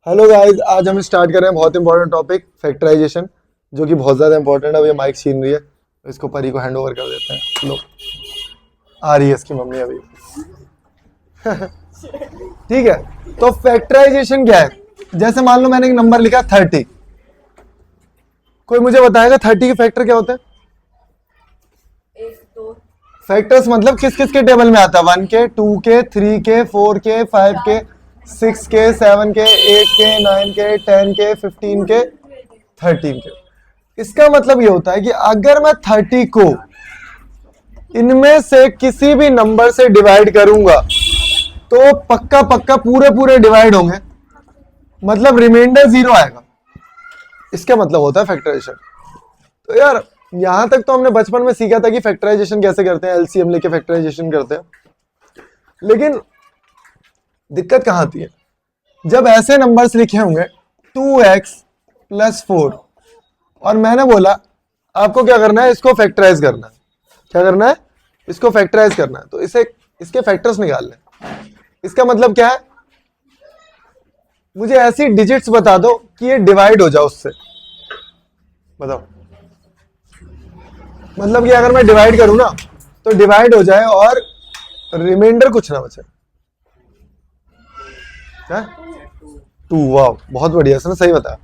Hello guys, आज हम start कर रहे हैं बहुत इंपॉर्टेंट टॉपिक फैक्टराइजेशन, जो कि बहुत ज़्यादा इंपॉर्टेंट है। अब ये माइक छीन रही है, तो इसको परी को हैंड ओवर कर देते हैं। लो, आ रही है इसकी मम्मी अभी। ठीक है, तो फैक्टराइजेशन क्या है? जैसे मान लो मैंने एक नंबर लिखा 30। कोई मुझे बताएगा 30 के फैक्टर क्या होते हैं? फैक्टर्स मतलब किस किस के टेबल में आता है? 1 के, 2 के, 3 के, 4 के, 5 के, 6 के, 7 के, 8 के, 9 के, 10 के, 15 के, 13 के। इसका मतलब ये होता है कि अगर मैं 30 को इनमें से किसी भी नंबर से डिवाइड करूंगा तो पक्का पक्का पूरे पूरे डिवाइड होंगे, मतलब रिमाइंडर 0 आएगा। इसका मतलब होता है फैक्टराइजेशन। तो यार यहां तक तो हमने बचपन में सीखा था कि फैक्टराइजेशन कैसे करते हैं, एलसीएम लेके फैक्टराइजेशन करते हैं। लेकिन दिक्कत कहां आती है? जब ऐसे नंबर्स लिखे होंगे 2x + 4 और मैंने बोला आपको क्या करना है, इसको फैक्टराइज करना है। क्या करना है? इसको फैक्टराइज करना है। तो इसे इसके फैक्टर्स निकालने हैं। इसका मतलब क्या है? मुझे ऐसी डिजिट्स बता दो कि ये डिवाइड हो जाए उससे। बताओ, मतलब कि अगर मैं डिवाइड करूं ना तो डिवाइड हो जाए और रिमाइंडर कुछ ना बचे। क्या? 2। वाह, बहुत बढ़िया, इसने सही बताया।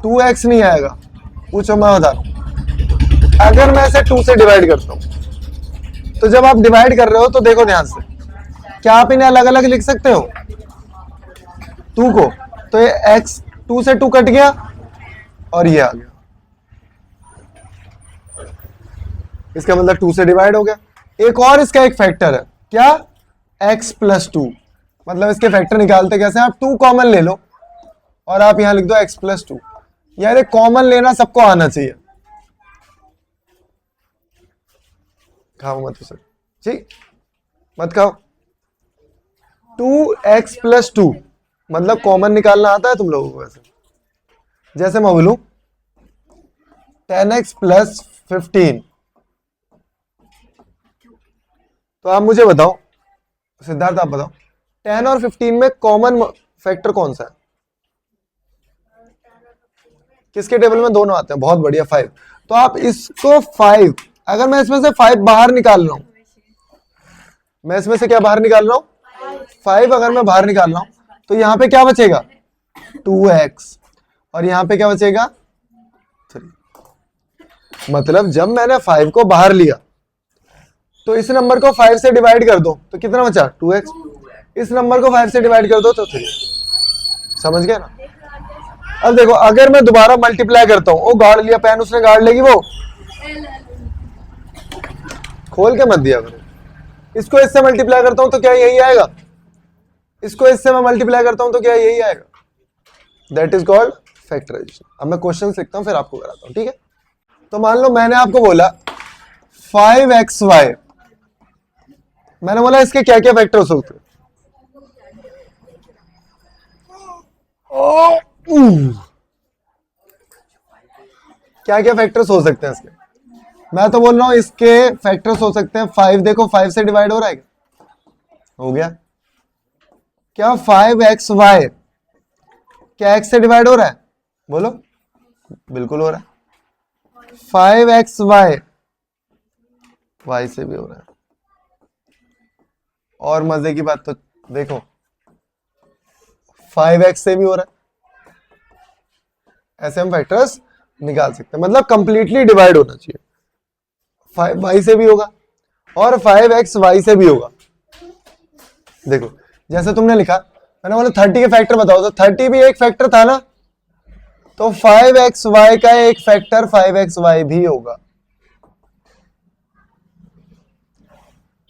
2x नहीं आएगा। पूछो, मैं बता रहा हूं। अगर मैं इसे 2 से डिवाइड करता हूं तो जब आप डिवाइड कर रहे हो तो देखो ध्यान से, क्या आप इन्हें अलग अलग लिख सकते हो 2 को? तो ये x 2 से 2 कट गया और ये आ गया। इसका मतलब 2 से डिवाइड हो गया। एक और इसका एक फैक्टर है, क्या? x + 2। मतलब इसके फैक्टर निकालते कैसे? आप 2 कॉमन ले लो और आप यहां लिख दो x + 2। यार ये कॉमन लेना सबको आना चाहिए। खाओ मत उसे, ठीक? मत खाओ। 2x + 2 मतलब कॉमन निकालना आता है तुम लोगों को? वैसे जैसे मैं बोलूं 10x + 15, तो आप मुझे बताओ, सिद्धार्थ आप बताओ, 10 और 15 में कॉमन फैक्टर कौन सा है? किसके टेबल में दोनों आते हैं? बहुत बढ़िया, 5। तो आप इसको 5, अगर मैं इसमें से 5 बाहर निकाल रहा हूं, मैं इसमें से क्या बाहर निकाल रहा हूं? 5 अगर मैं बाहर निकाल रहा हूं तो यहां पे क्या बचेगा? 2x। और यहां पे क्या बचेगा? 3। मतलब जब मैंने 5 को बाहर लिया तो इस नंबर को 5 से डिवाइड कर दो तो कितना बचा? 2x। इस नंबर को 5 से डिवाइड कर दो तो 3। समझ गए ना? अब देखो, अगर मैं दोबारा मल्टीप्लाई करता हूं, वो गाड़ लिया पेन, उसने गाड़ लेगी वो, खोल के मत दिया करो। इसको इससे मल्टीप्लाई करता हूं तो क्या यही आएगा? इसको इससे मैं मल्टीप्लाई करता हूं तो क्या यही आएगा? That is called factorization. अब मैं क्वेश्चन लिखता हूं फिर आपको कराता हूं, ठीक है? तो मान लो मैंने आपको बोला 5xy, मैंने बोला इसके क्या क्या फैक्टर हो सकते हैं? क्या क्या फैक्टर्स हो सकते हैं इसके? मैं तो बोल रहा हूं इसके फैक्टर्स हो सकते हैं 5। देखो 5 से डिवाइड हो रहा है क्या? हो गया। क्या 5xy क्या x से डिवाइड हो रहा है? बोलो। बिल्कुल हो रहा है। 5xy y से भी हो रहा है। और मजे की बात तो देखो, 5x से भी हो रहा है। ऐसे हम फैक्टर्स निकाल सकते हैं, मतलब कंप्लीटली डिवाइड होना चाहिए। 5y से भी होगा और 5xy से भी होगा। देखो जैसे तुमने लिखा, मैंने बोला 30 के फैक्टर बताओ, तो 30 भी एक फैक्टर था ना, तो 5xy का एक फैक्टर 5xy भी होगा।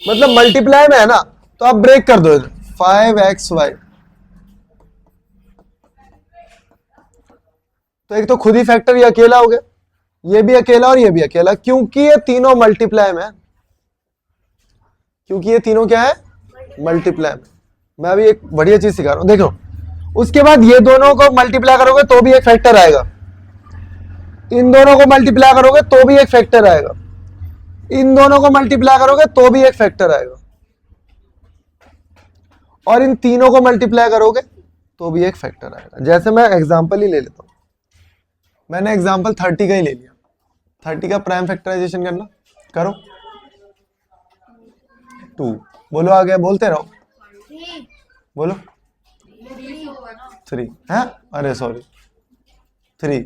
मतलब मल्टीप्लाई में है ना, तो आप ब्रेक कर दो 5xy। तो एक तो खुद ही फैक्टर ये अकेला हो गया, ये भी अकेला और ये भी अकेला, क्योंकि ये तीनों मल्टीप्लाई में है। क्योंकि ये तीनों क्या है? मल्टीप्लाई में। मैं अभी एक बढ़िया चीज सिखा रहा हूं, देखो। उसके बाद ये दोनों को मल्टीप्लाई करोगे तो भी एक फैक्टर आएगा, इन दोनों को मल्टीप्लाई करोगे तो भी एक फैक्टर आएगा, इन दोनों को मल्टीप्लाई करोगे तो भी एक फैक्टर आएगा, और इन तीनों को मल्टीप्लाई करोगे तो भी एक फैक्टर आएगा। जैसे मैं एग्जांपल ही ले लेता हूँ, मैंने एग्जांपल 30 का ही ले लिया। 30 का प्राइम फैक्टराइजेशन करना, करो। 2, बोलो आगे, बोलते रहो, बोलो। 3 है, अरे सॉरी 3,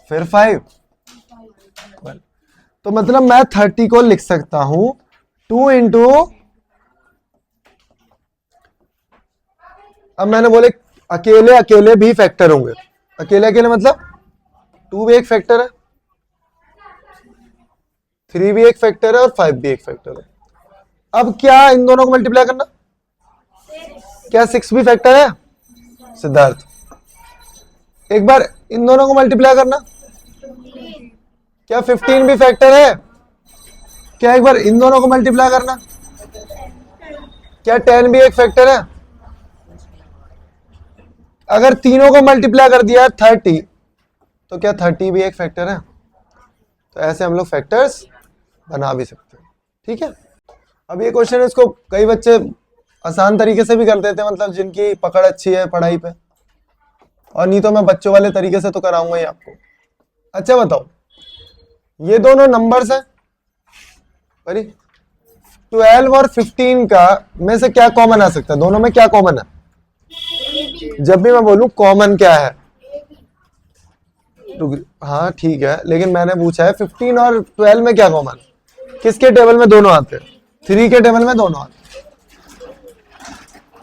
फिर 5, तो मतलब मैं 30 को लिख सकता हूं 2 इंटू, अब मैंने बोले अकेले अकेले भी फैक्टर होंगे, अकेले अकेले मतलब 2 भी एक फैक्टर है, 3 भी एक फैक्टर है और 5 भी एक फैक्टर है। अब क्या इन दोनों को मल्टीप्लाई करना, क्या 6 भी फैक्टर है सिद्धार्थ? एक बार इन दोनों को मल्टीप्लाई करना, क्या 15 भी फैक्टर है? क्या एक बार इन दोनों को मल्टीप्लाई करना, क्या 10 भी एक फैक्टर है? अगर तीनों को मल्टीप्लाई कर दिया 30, तो क्या 30 भी एक फैक्टर है? तो ऐसे हम लोग फैक्टर्स बना भी सकते हैं, ठीक है। अब ये क्वेश्चन इसको कई बच्चे आसान तरीके से भी कर देते हैं, मतलब जिनकी पकड़ अच्छी है पढ़ाई पे, और नहीं तो मैं बच्चों वाले तरीके से तो कराऊंगा ही आपको। अच्छा बताओ, ये दोनों नंबर्स हैं, 12 और 15 का में से क्या कॉमन आ सकता है? दोनों में क्या कॉमन है? जब भी मैं बोलूं कॉमन क्या है, हाँ ठीक है, लेकिन मैंने पूछा है 15 और 12 में क्या कॉमन? किसके टेबल में दोनों आते हैं? 3 के टेबल में दोनों आते हैं।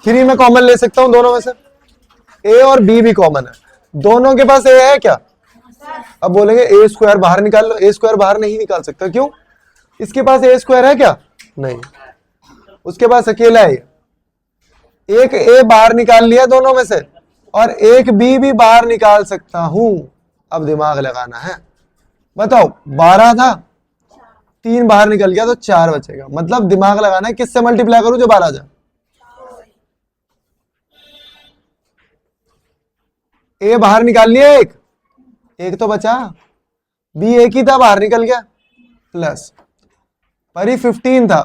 3 में कॉमन ले सकता हूं दोनों में से, ए और बी भी कॉमन है, दोनों के पास ए है क्या? अब बोलेंगे ए स्क्वायर बाहर निकाल लो, ए स्क्वायर बाहर नहीं निकाल सकता, क्यों? इसके पास ए स्क्वायर है क्या? नहीं, उसके पास अकेला है। एक ए बाहर निकाल लिया दोनों में से, और एक बी भी बाहर निकाल सकता हूं। अब दिमाग लगाना है, बताओ 12 था, 3 बाहर निकल गया तो 4 बचेगा, मतलब दिमाग लगाना है किससे मल्टीप्लाई करूं जो बाहर आ जाए। ए बाहर निकाल लिया, एक तो बचा, बी एक ही था बाहर निकल गया, प्लस पर ही 15 था,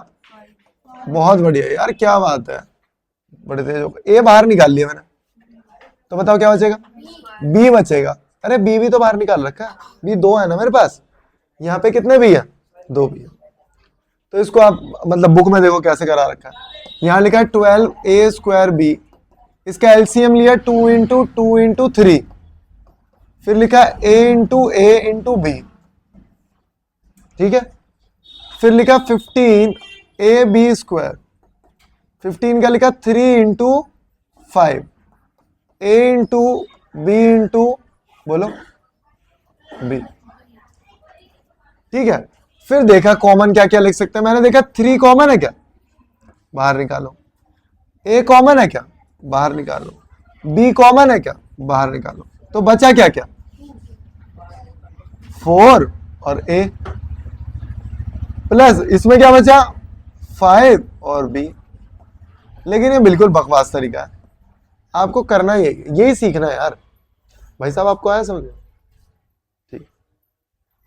बहुत बढ़िया यार, क्या बात है, बड़े तेज हो गए। ए बाहर निकाल लिया मैंने, तो बताओ क्या बचेगा? बी बचेगा। अरे बी भी तो बाहर निकाल रखा है, बी 2 है ना मेरे पास, यहाँ पे कितने बी है? 2 बी है। तो इसको आप मतलब बुक में देखो कैसे करा रखा है, यहाँ लिखा है 12 ए स्क्वायर बी, इसका एलसीएम लिया 2 इंटू 2 इंटू 3, फिर लिखा ए इंटू बी, ठीक है। फिर लिखा 15 ए बी स्क्वायर, 15 का लिखा 3 इंटू 5, ए इंटू बी इंटू बोलो बी, ठीक है। फिर देखा कॉमन क्या क्या लिख सकते हैं, मैंने देखा 3 कॉमन है क्या? बाहर निकालो। ए कॉमन है क्या? बाहर निकालो। बी कॉमन है क्या? बाहर निकालो। तो बचा क्या क्या? 4 और ए, प्लस इसमें क्या बचा? 5 और बी। लेकिन ये बिल्कुल बकवास तरीका है, आपको करना यही सीखना है यार। भाई साहब आपको आया समझ? ठीक,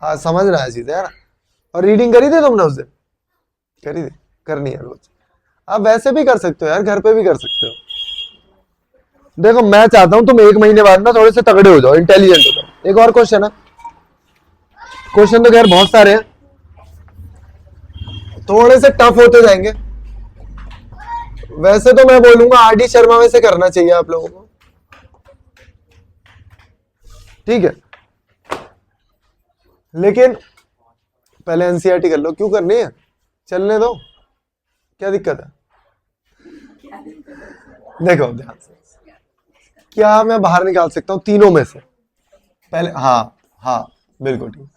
हाँ समझ रहा है चीजें यार। और रीडिंग करी थी तुमने उस दिन? करी थी, करनी है रोज। आप वैसे भी कर सकते हो यार, घर पे भी कर सकते हो। देखो मैं चाहता हूं तुम 1 महीने बाद ना थोड़े से तगड़े हो जाओ, इंटेलिजेंट हो जाओ। एक और क्वेश्चन है, क्वेश्चन तो खैर बहुत सारे हैं, थोड़े से टफ होते जाएंगे। वैसे तो मैं बोलूंगा आरडी शर्मा में से करना चाहिए आप लोगों को, ठीक है, लेकिन पहले एनसीईआरटी कर लो। क्यों करनी है? चलने दो, क्या दिक्कत है? देखो ध्यान से, क्या मैं बाहर निकाल सकता हूं तीनों में से? पहले हाँ बिल्कुल ठीक।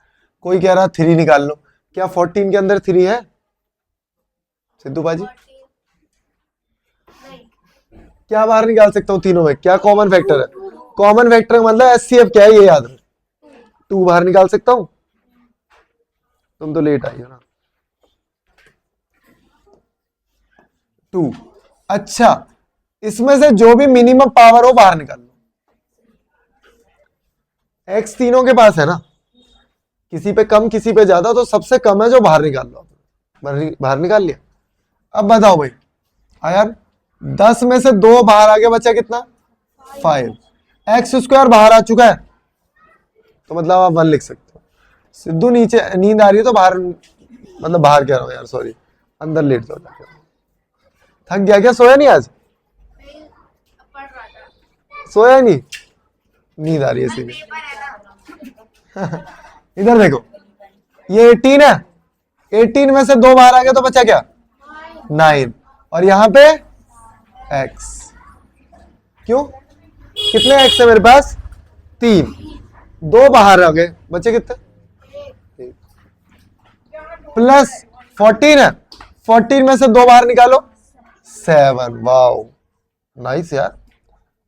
कोई कह रहा 3 निकाल लो, क्या 14 के अंदर 3 है सिद्धू बाजी? क्या बाहर निकाल सकता हूं तीनों में? क्या कॉमन फैक्टर है? कॉमन फैक्टर का मतलब एचसीएफ क्या है ये याद रखो। 2 बाहर निकाल सकता हूं, तुम तो लेट आई हो ना। 2, अच्छा इसमें से जो भी मिनिमम पावर हो बाहर निकाल लो। एक्स तीनों के पास है ना, किसी पे कम किसी पे ज्यादा, तो सबसे कम है जो बाहर निकाल लो। बाहर निकाल लिया। अब बताओ भाई, यार 10 में से 2 बाहर आ गया, बचा कितना? 5। एक्स स्क्वायर बाहर आ चुका है, तो मतलब आप 1 लिख सकते हो। सिद्धू नीचे नींद आ रही है तो बाहर, मतलब बाहर कह रहा हूँ यार, सॉरी, अंदर लेट जाओ। थक गया क्या? सोया नहीं आज? सोया नहीं, नींद आ रही है सीधी। इधर देखो, ये 18 है, 18 में से 2 बाहर आ गया तो बचा क्या? 9। और यहाँ पे x, क्यों? कितने x है मेरे पास? 3, 2 बाहर आ गए, बचे कितने? प्लस 14 है, 14 में से 2 बाहर निकालो, 7। वाओ नाइस यार।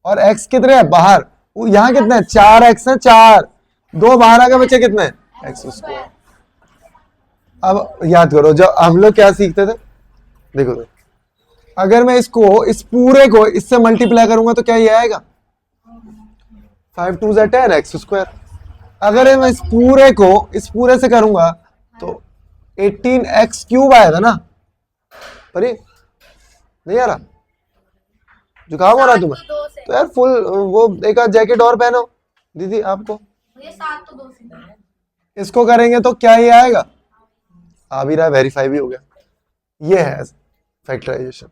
और x कितने हैं बाहर? यहाँ कितने हैं? 4x है, 4, 2 बाहर आ गए, बचे कितने? x square. अब याद करो, जब हम लोग क्या सीखते थे, देखो तो, अगर मैं इसको, इस पूरे को इससे मल्टीप्लाई करूंगा तो क्या ये आएगा? 5 2 ज़ा 10 x स्क्वायर। अगर मैं इस पूरे को इस पूरे से करूंगा तो 18x क्यूब आएगा ना? पर नहीं आ रहा, जुकाम हो रहा है तुम्हें? तो यार फुल वो एक आध जैकेट और पहनो दीदी आपको। इसको करेंगे तो क्या ये आएगा? आ भी रहा है, वेरीफाई भी हो गया। ये है फैक्टराइजेशन।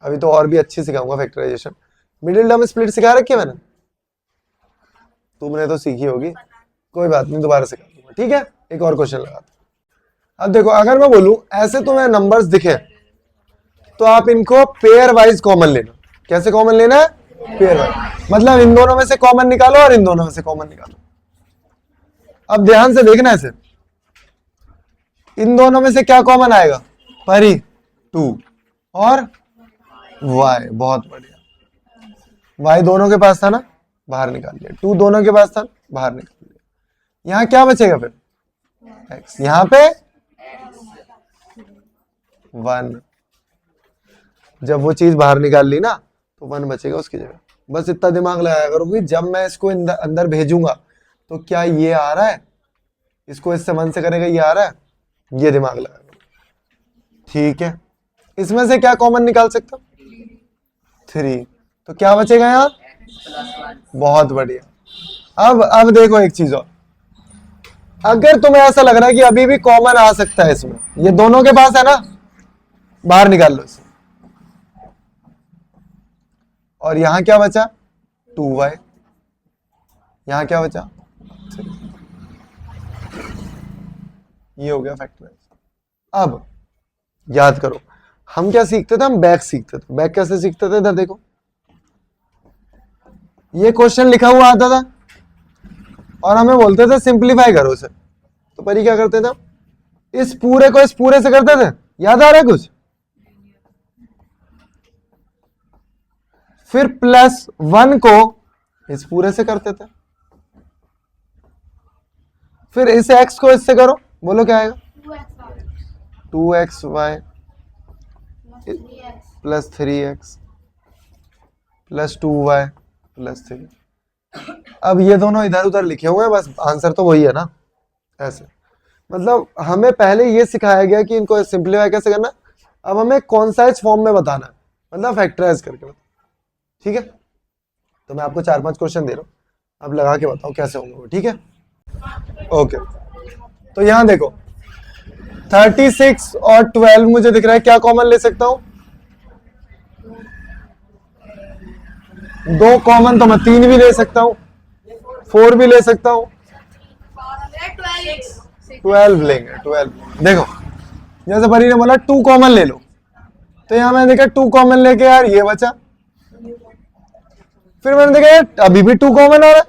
अभी तो और भी अच्छी सिखाऊंगा फैक्टराइजेशन। मिडिल टर्म स्प्लिट सिखा रखी है मैंने? तुमने तो सीखी होगी, कोई बात नहीं, दोबारा सिखा दूंगा, ठीक है? एक और क्वेश्चन लगाता हूं। अब देखो, अगर मैं बोलूं ऐसे तुम्हें नंबर्स दिखे तो आप इनको पेयर वाइज कॉमन लेना। कैसे कॉमन लेना है? पेयर वाइज, मतलब इन दोनों में से कॉमन निकालो और इन दोनों में से कॉमन निकालो। अब ध्यान से देखना ऐसे, इन दोनों में से क्या कॉमन आएगा? परी 2 और y, बहुत बढ़िया। y दोनों के पास था ना, बाहर निकाल लिया। 2 दोनों के पास था, बाहर निकाल लिया। यहां क्या बचेगा फिर? x। यहां पे 1, जब वो चीज बाहर निकाल ली ना तो 1 बचेगा उसकी जगह। बस इतना दिमाग लगाया करो कि जब मैं इसको अंदर भेजूंगा तो क्या ये आ रहा है, इसको इससे 1 से करेगा, ये आ रहा है, ये दिमाग लगा करो, ठीक है? इसमें से क्या कॉमन निकाल सकता हूं? 3, तो क्या बचेगा यहां? बहुत बढ़िया। अब देखो एक चीज और, अगर तुम्हें ऐसा लग रहा है कि अभी भी कॉमन आ सकता है इसमें, ये दोनों के पास है ना, बाहर निकाल लो इसे। और यहां क्या बचा? 2y। यहां क्या बचा? 3। ये हो गया फैक्टराइज। अब याद करो, हम क्या सीखते थे? हम बैक सीखते थे। बैक कैसे सीखते थे? इधर देखो, ये क्वेश्चन लिखा हुआ आता था और हमें बोलते थे सिंप्लीफाई करो उसे। तो परी क्या करते थे? इस पूरे को इस पूरे से करते थे। याद आ रहा है कुछ? फिर प्लस 1 को इस पूरे से करते थे। फिर इस x को इससे करो, बोलो क्या आएगा? 2xy plus 3x plus 2y plus 3। अब ये दोनों इधर उधर लिखे हुए हैं, बस आंसर तो वही है ना। ऐसे मतलब हमें पहले ये सिखाया गया कि इनको सिंप्लीफाई कैसे करना, अब हमें कॉन्साइज फॉर्म में बताना है, मतलब फैक्टराइज करके, ठीक है? तो मैं आपको 4-5 क्वेश्चन दे रहा हूँ, अब लगा के बताओ कैसे होंगे वो, ठीक है? ओके, तो यहां देखो 36 और 12 मुझे दिख रहा है, क्या कॉमन ले सकता हूं? 2 कॉमन, तो मैं 3 भी ले सकता हूं, 4 भी ले सकता हूं, 12 लेंगे। 12 देखो, जैसे परी ने बोला 2 कॉमन ले लो, तो यहां मैंने देखा 2 कॉमन लेके यार ये बचा। फिर मैंने देखा यार अभी भी 2 कॉमन आ रहा है,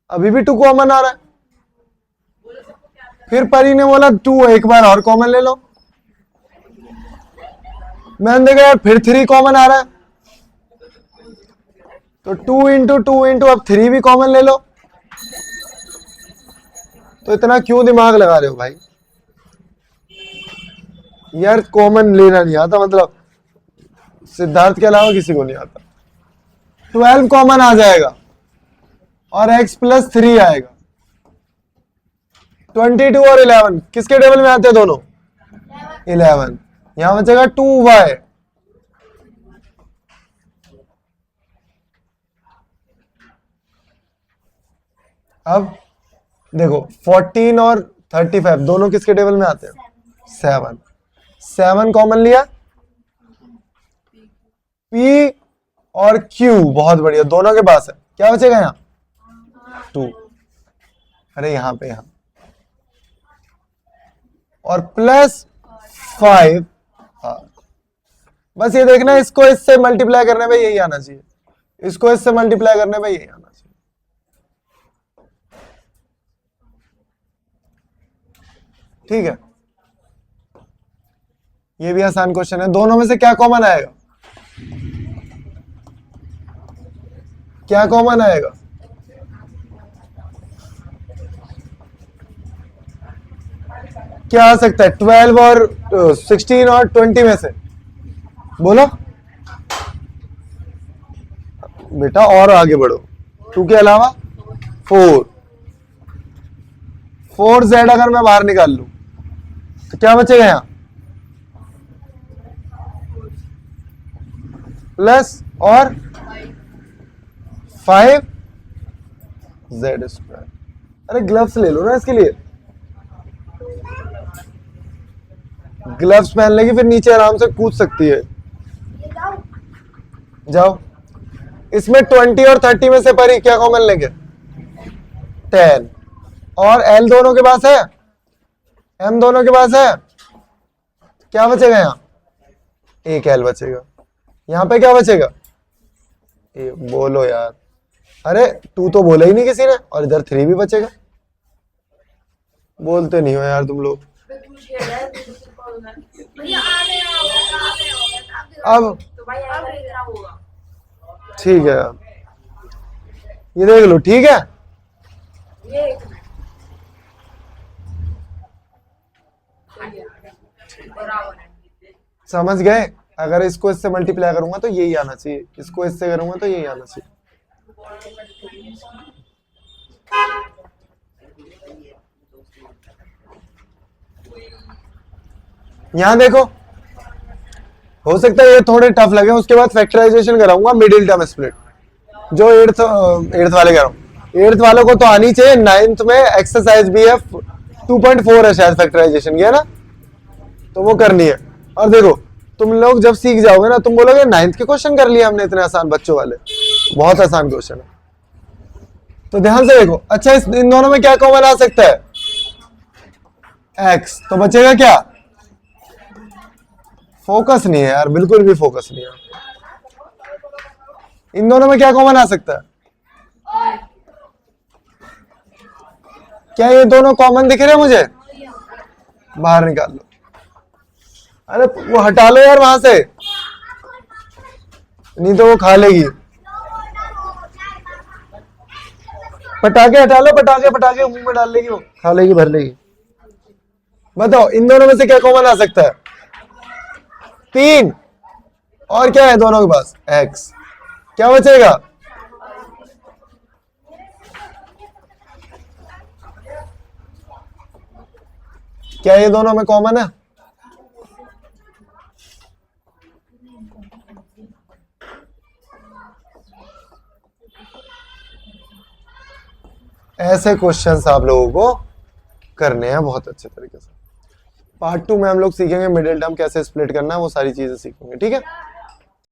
अभी भी 2 कॉमन आ रहा है। फिर परी ने बोला 2 एक बार और कॉमन ले लो, मैंने देखा यार फिर 3 कॉमन आ रहा है, तो 2 इंटू 2 इंटू अब 3 भी कॉमन ले लो। तो इतना क्यों दिमाग लगा रहे हो भाई? यार कॉमन लेना नहीं आता, मतलब सिद्धार्थ के अलावा किसी को नहीं आता। 12 कॉमन आ जाएगा और x प्लस 3 आएगा। 22 और 11 किसके टेबल में आते हैं? दोनों 11। यहां बचेगा 2y। अब देखो 14 और 35 दोनों किसके टेबल में आते हैं? 7 7 कॉमन लिया, P और Q बहुत बढ़िया दोनों के पास है, क्या बचेगा यहाँ? 2, अरे यहाँ पे यहाँ, और प्लस 5। हाँ बस ये देखना, इसको इससे मल्टीप्लाई करने पे यही आना चाहिए, इसको इससे मल्टीप्लाई करने पे यही आना चाहिए। ठीक है, ये भी आसान क्वेश्चन है। दोनों में से क्या कॉमन आएगा? क्या कॉमन आएगा? क्या आ सकता है? 12 और 16 और 20 में से बोलो बेटा, और आगे बढ़ो। 2 के अलावा 4 4z अगर मैं बाहर निकाल लूं तो क्या बचेगा यहां? प्लस और 5z²। अरे ग्लव्स ले लो ना इसके लिए, ग्लव्स पहन लेगी फिर नीचे आराम से कूद सकती है। जाओ, इसमें 20 और 30 में से परी क्या कॉमन लेंगे? 10। और L दोनों के पास है, M दोनों के पास है, क्या बचेगा यहाँ? एक L बचेगा। यहाँ पे क्या बचेगा? बोलो यार, अरे 2 तो बोला ही नहीं किसी ने, और इधर 3 भी बचेगा। बोलते नहीं हो यार तुम लोग। अब ठीक है, ये देख लो, ठीक है। समझ गए? अगर इसको इससे मल्टीप्लाई करूंगा तो यही आना चाहिए, इसको इससे करूंगा तो यही आना चाहिए। यहां देखो, हो सकता है ये थोड़े टफ लगे, उसके बाद फैक्टराइजेशन कराऊंगा मिडिल टर्म स्प्लिट, जो एट्थ वाले कर रहा हूं। 8th वालों को तो आनी चाहिए। 9th में एक्सरसाइज भी है 2.4 है शायद फैक्टराइजेशन की, है ना, तो वो करनी है। और देखो तुम लोग जब सीख जाओगे ना, तुम बोलोगे 9th के क्वेश्चन कर लिए हमने इतने आसान, बच्चों वाले, बहुत आसान क्वेश्चन है। तो ध्यान से देखो। अच्छा, इन दोनों में क्या कॉमन आ सकता है? x। तो बचेगा क्या? फोकस नहीं है यार, बिल्कुल भी फोकस नहीं है। इन दोनों में क्या कॉमन आ सकता है? क्या ये दोनों कॉमन दिख रहे हैं मुझे? बाहर निकाल लो। अरे वो हटा लो यार वहां से, नहीं तो वो खा लेगी। पटाखे हटा लो, पटाखे मुंह में डाल लेगी, वो खा लेगी, भर लेगी। बताओ इन दोनों में से क्या कॉमन आ सकता है? 3। और क्या है दोनों के पास? x। क्या बचेगा? क्या ये दोनों में कॉमन है? ऐसे क्वेश्चंस आप लोगों को करने हैं बहुत अच्छे तरीके से। पार्ट 2 में हम लोग सीखेंगे मिडिल टर्म कैसे स्प्लिट करना है, वो सारी चीजें सीखेंगे, ठीक है।